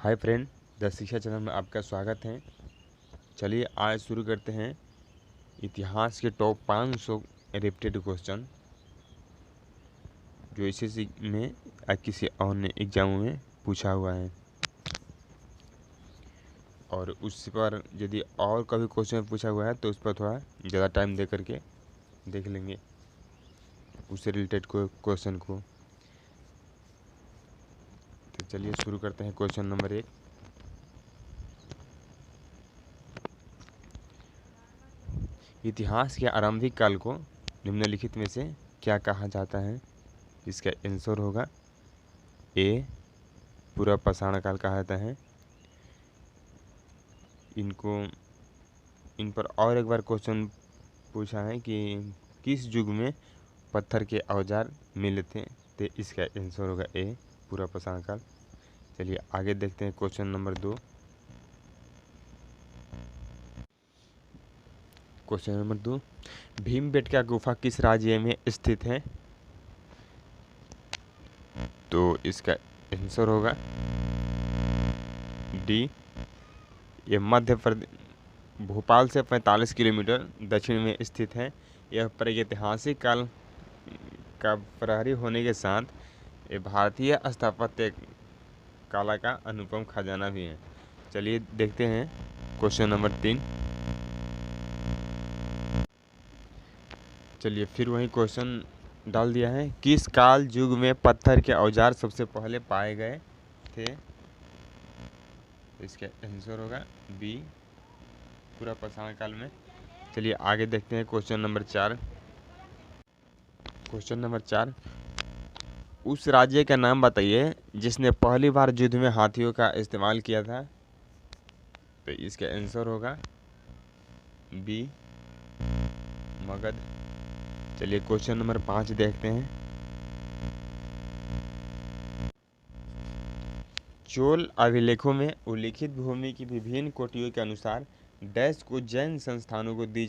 Hi friend, the शिक्षा channel में आपका स्वागत है। चलिए आज शुरू करते हैं इतिहास के टॉप 500 रिपीटेड क्वेश्चन जो एसएससी में या किसी और ने एग्जाम में पूछा हुआ है। और उस पर यदि और कभी क्वेश्चन पूछा हुआ है तो उस पर थोड़ा ज़्यादा टाइम दे करके देख लेंगे उससे रिलेटेड क्वेश्चन को। तो चलिए शुरू करते हैं क्वेश्चन नंबर 1। इतिहास के आरंभिक काल को निम्नलिखित में से क्या कहा जाता है? इसका आंसर होगा ए, पूरा पाषाण काल कहा जाता है। इन पर और एक बार क्वेश्चन पूछा है कि किस युग में पत्थर के औजार मिले थे, तो इसका आंसर होगा ए, पूरा पाषाण काल। चलिए आगे देखते हैं question number 2। Question number 2, Bhimbetka गुफा किस राज्य में स्थित है? तो इसका आंसर होगा डी, ये मध्य प्रदेश भोपाल से 45 किलोमीटर दक्षिण में स्थित है। यह प्रागैतिहासिक काल का प्रहरी होने के साथ ये भारतीय स्थापत्य कला का अनुपम खजाना भी है। चलिए देखते हैं क्वेश्चन नंबर 3। चलिए फिर वही क्वेश्चन डाल दिया है। किस काल युग में पत्थर के औजार सबसे पहले पाए गए थे? इसका आंसर होगा बी, पूरा पाषाण काल में। चलिए आगे देखते हैं क्वेश्चन नंबर 4। क्वेश्चन नंबर 4, उस राज्य का नाम बताइए जिसने पहली बार युद्ध में हाथियों का इस्तेमाल किया था। तो इसका आंसर होगा बी, मगध। चलिए क्वेश्चन नंबर 5 देखते हैं। चोल अभिलेखों में उल्लिखित भूमि की विभिन्न कोटियों के अनुसार डैश को जैन संस्थानों को दी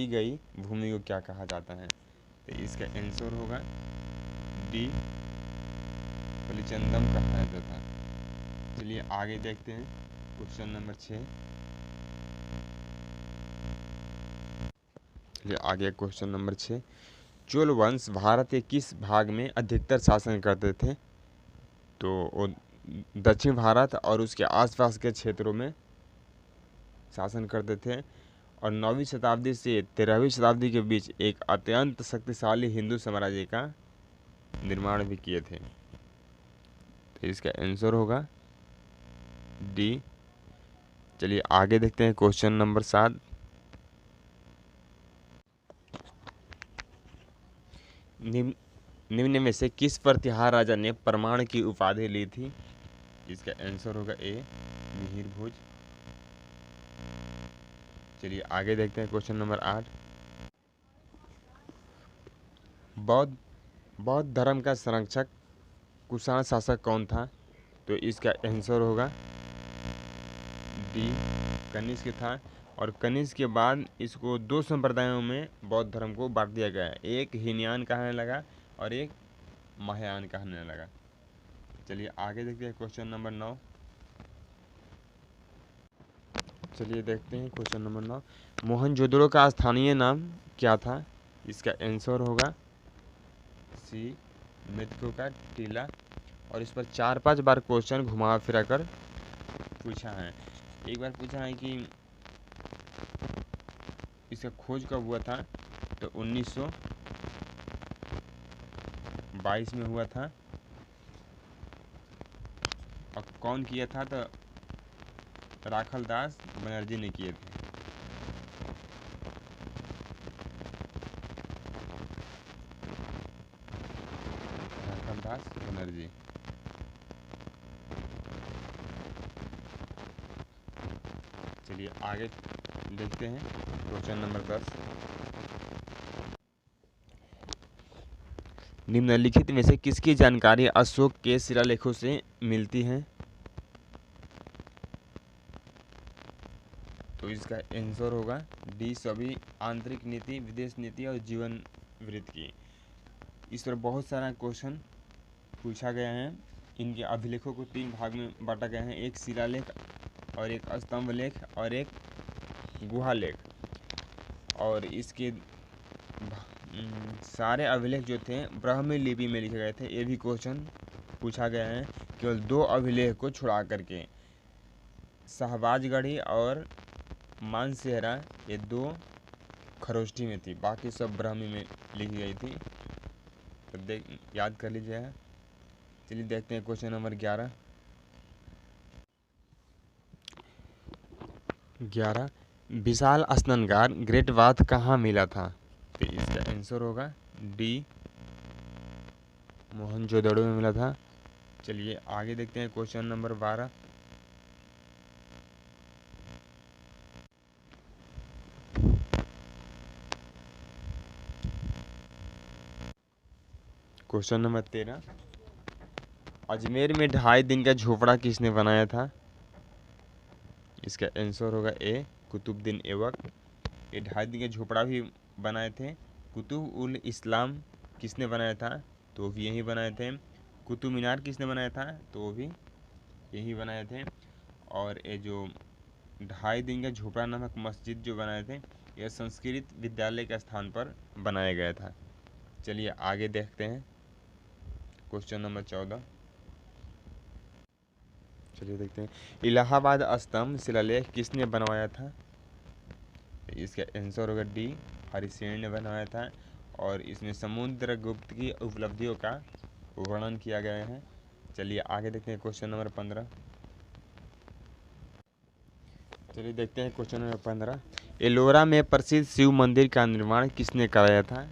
गई भूमि को क्या कहा जाता है? तो इसका आंसर होगा डी, पलिचंदम कहा जाता था। चलिए आगे देखते हैं क्वेश्चन नंबर 6। चलिए आगे क्वेश्चन नंबर 6, चोल वंश भारत के किस भाग में अधिकतर शासन करते थे? तो वो दक्षिण भारत और उसके आसपास के क्षेत्रों में शासन करते थे और 9वीं शताब्दी से 13वीं शताब्दी के बीच एक अत्यंत शक्तिशाली हिंदू साम्राज्य का निर्माण भी किए थे। तो इसका आंसर होगा डी। चलिए आगे देखते हैं क्वेश्चन नंबर 7। निम्न में से किस प्रतिहार राजा ने परमाण की उपाधि ली थी? इसका आंसर होगा ए, मिहिर भोज। चलिए आगे देखते हैं क्वेश्चन नंबर 8। बौद्ध धर्म का संरक्षक कुषाण शासक कौन था? तो इसका आंसर होगा डी, कनिष्क था। और कनिष्क के बाद इसको 2 संप्रदायों में बौद्ध धर्म को बांट दिया गया, एक हीनयान कहने लगा और एक महायान कहने लगा। चलिए आगे देखते हैं क्वेश्चन नंबर 9। चलिए देखते हैं क्वेश्चन नंबर 9, मोहनजोदड़ो का स्थानीय नाम क्या था? इसका आंसर होगा सी, मृतकों का टीला। और इस पर 4-5 बार क्वेश्चन घुमा फिरा कर पूछा है। एक बार पूछा है कि इसका खोज कब हुआ था? तो 1922 में हुआ था। और कौन किया था? तो राखल दास बनर्जी ने किए थे। राखल दास बनर्जी। चलिए आगे देखते हैं क्वेश्चन नंबर 10। निम्नलिखित में से किसकी जानकारी अशोक के शिलालेखों से मिलती है? तो इसका आंसर होगा डी, सभी आंतरिक नीति, विदेश नीति और जीवन वृत्त की। इस पर बहुत सारा क्वेश्चन पूछा गया है। इनके अभिलेखों को 3 भाग में बांटा गया है, एक शिलालेख और एक स्तंभ लेख और एक गुहा लेख। और इसके सारे अभिलेख जो थे ब्राह्मी लिपि में लिखे गए थे। ये भी क्वेश्चन पूछा गया है, केवल 2 अभिलेख को छुड़ा करके, शहबाजगढ़ी और मानसेहरा, ये 2 खरोष्ठी में थी, बाकी सब ब्राह्मी में लिखी गई थी। तो याद कर लीजिएगा। चलिए देखते हैं क्वेश्चन नंबर 11। विशाल स्नानगार ग्रेट बाथ कहाँ मिला था? तो इसका आंसर होगा डी, मोहनजोदड़ो में मिला था। चलिए आगे देखते हैं question number 12। Question number 13, Ajmer में 2.5 दिन का झोपड़ा किसने बनाया था? इसका आंसर होगा ए, कुतुबुद्दीन ऐबक। ये 2.5 दिन का झोपड़ा भी बनाए थे। कुतुब उल इस्लाम किसने बनाया था? तो वो भी यही बनाए थे। कुतुब मीनार किसने बनाया था? तो वो भी यही बनाए थे। और ये जो 2.5 दिन का झोपड़ा नामक मस्जिद जो बनाए थे, यह संस्कृत विद्यालय के स्थान पर बनाया गया था। चलिए आगे देखते हैं क्वेश्चन नंबर 14। चलिए देखते हैं, इलाहाबाद स्तंभ शिलालेख किसने बनवाया था? इसका आंसर होगा डी, हरिसेन ने बनवाया था। और इसमें समुद्रगुप्त की उपलब्धियों का वर्णन किया गया है। चलिए आगे देखते हैं क्वेश्चन नंबर 15। चलिए देखते हैं क्वेश्चन नंबर 15, एलोरा में प्रसिद्ध शिव मंदिर का निर्माण किसने कराया था?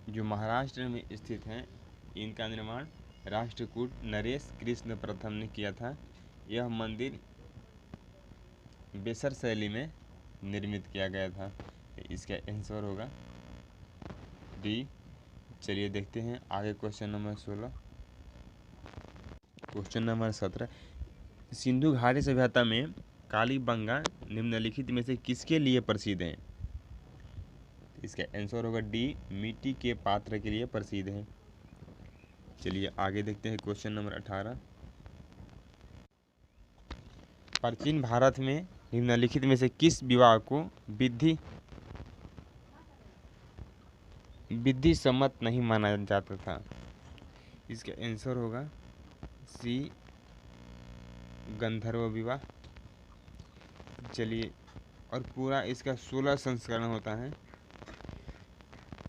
जो महाराष्ट्र में स्थित हैं, इनका निर्माण राष्ट्रकूट नरेश कृष्ण प्रथम ने किया था। यह मंदिर बेसर शैली में निर्मित किया गया था। इसका आंसर होगा डी। चलिए देखते हैं आगे question number 16। Question number 17, Sindhu घाटी सभ्यता में कालीबंगा निम्नलिखित में से किसके लिए प्रसिद्ध है? इसका आंसर होगा डी, मिट्टी के पात्र के लिए प्रसिद्ध है। चलिए आगे देखते हैं क्वेश्चन नंबर 18, प्राचीन भारत में निम्नलिखित में से किस विवाह को विधि सम्मत नहीं माना जाता था? इसका आंसर होगा सी, गंधर्व विवाह। चलिए, और पूरा इसका 16 संस्करण होता है।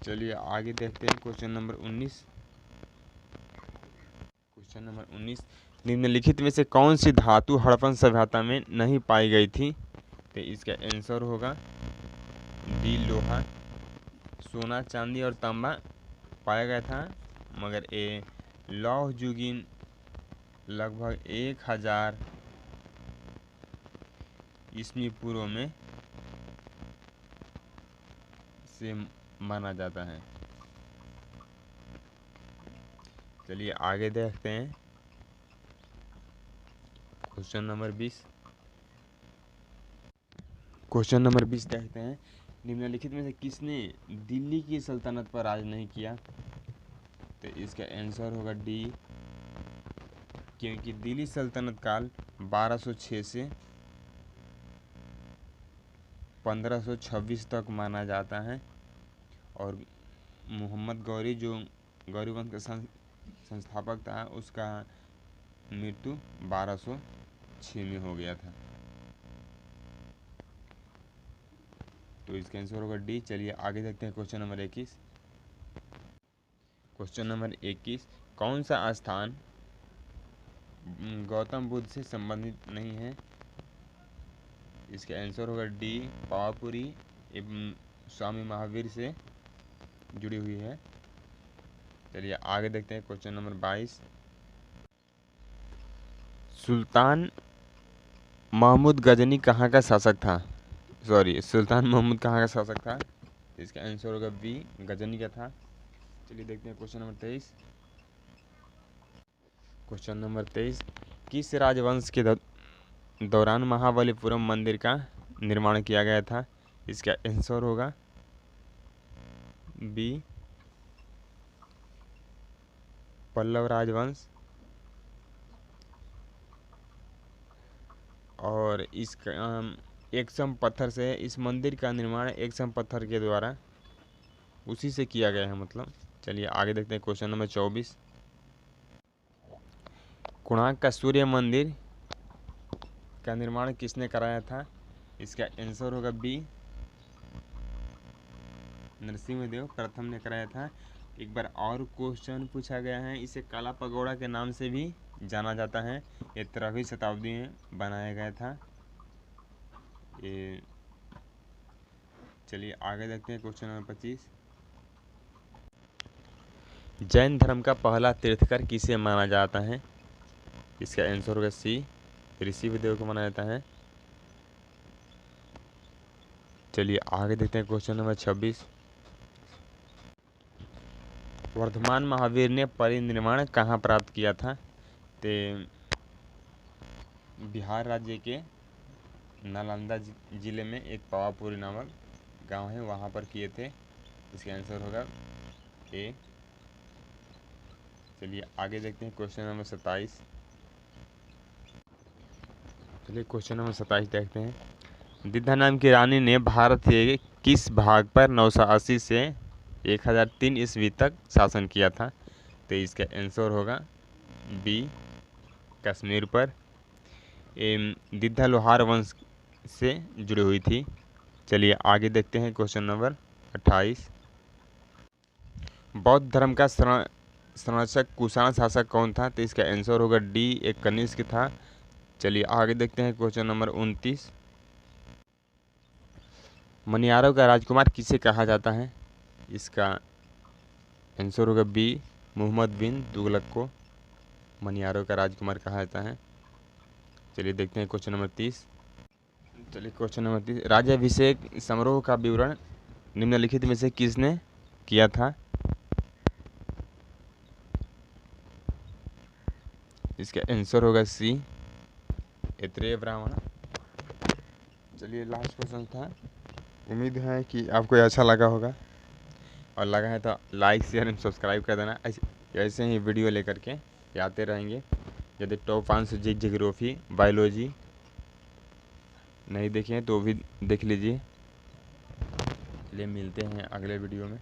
चलिए आगे देखते हैं क्वेश्चन नंबर 19। क्वेश्चन नंबर 19, निम्नलिखित में से कौन सी धातु हड़प्पन सभ्यता में नहीं पाई गई थी? तो इसका आंसर होगा डी, लोहा। सोना, चांदी और तांबा पाया गया था, मगर ये लौह युगीन लगभग 1000 ईस्वी पूर्व में से माना जाता है। चलिए आगे देखते हैं क्वेश्चन नंबर 20। क्वेश्चन नंबर 20 देखते हैं, निम्नलिखित में से किसने दिल्ली की सल्तनत पर राज नहीं किया? तो इसका आंसर होगा डी, क्योंकि दिल्ली सल्तनत काल 1206 से 1526 तक माना जाता है। और मोहम्मद गौरी जो गौरी वंश का संस्थापक था, उसका मृत्यु 1206 में हो गया था। तो इसका आंसर होगा डी। चलिए आगे देखते हैं क्वेश्चन नंबर 21। क्वेश्चन नंबर 21, कौन सा स्थान गौतम बुद्ध से संबंधित नहीं है? इसका आंसर होगा डी, पावापुरी एवं स्वामी महावीर से जुड़ी हुई है। चलिए आगे देखते हैं क्वेश्चन नंबर 22, सुल्तान महमूद गजनी कहाँ का शासक था? सुल्तान महमूद कहाँ का शासक था? इसका आंसर होगा बी, गजनी का था। चलिए देखते हैं क्वेश्चन नंबर 23। क्वेश्चन नंबर 23, किस राजवंश के दौरान महाबलीपुरम मंदिर का निर्माण किया गया था? इसका आंसर होगा बी, पल्लव राजवंश। और एकसम पत्थर से इस मंदिर का निर्माण एकसम पत्थर के द्वारा उसी से किया गया है मतलब। चलिए आगे देखते हैं क्वेश्चन नंबर 24। कोणार्क का सूर्य मंदिर का निर्माण किसने कराया था? इसका आंसर होगा बी, नरसिंहदेव प्रथम ने कराया था। एक बार और क्वेश्चन पूछा गया है, इसे काला पगोड़ा के नाम से भी जाना जाता है। ये 13वीं शताब्दी में बनाया गया था ये। चलिए आगे देखते हैं क्वेश्चन नंबर 25। जैन धर्म का पहला तीर्थकर किसे माना जाता है? इसका आंसर होगा सी, ऋषिदेव को माना जाता है। चलिए आगे देखते हैं क्वेश्चन नंबर 26। वर्धमान महावीर ने परिनिर्वाण कहाँ प्राप्त किया था? तो बिहार राज्य के नालंदा जिले में एक पावापुरी नामक गांव है, वहां पर किए थे। इसका आंसर होगा ए। चलिए आगे देखते हैं क्वेश्चन नंबर 27। चलिए क्वेश्चन नंबर 27 देखते हैं। दिद्धा नाम की रानी ने भारत के किस भाग पर 980 से 1003 ईस्वी तक शासन किया था? तो इसका आंसर होगा बी, कश्मीर पर। दिद्धा लोहार वंश से जुड़ी हुई थी। चलिए आगे देखते हैं क्वेश्चन नंबर 28। बौद्ध धर्म का संरक्षक कुषाण शासक कौन था? तो इसका आंसर होगा डी, एक कनिष्क था। चलिए आगे देखते हैं क्वेश्चन नंबर 29। मनियारों का राजकुमार किसे कहा जाता है? इसका आंसर होगा बी, मोहम्मद बिन तुगलक को मनियारों का राजकुमार कहा जाता है। चलिए देखते हैं क्वेश्चन नंबर 30। चलिए क्वेश्चन नंबर 30। राज्याभिषेक समारोह का विवरण निम्नलिखित में से किसने किया था? इसका आंसर होगा सी, ऐत्रेय ब्राह्मण। चलिए लास्ट क्वेश्चन था। उम्मीद है कि आपको अच्छा लगा होगा, और लगा है तो लाइक शेयर एंड सब्सक्राइब कर देना। ऐसे ही वीडियो लेकर के आते रहेंगे। यदि टॉप 5 ज्योग्राफी बायोलॉजी नहीं देखें तो भी देख लीजिए। चलिए मिलते हैं अगले वीडियो में।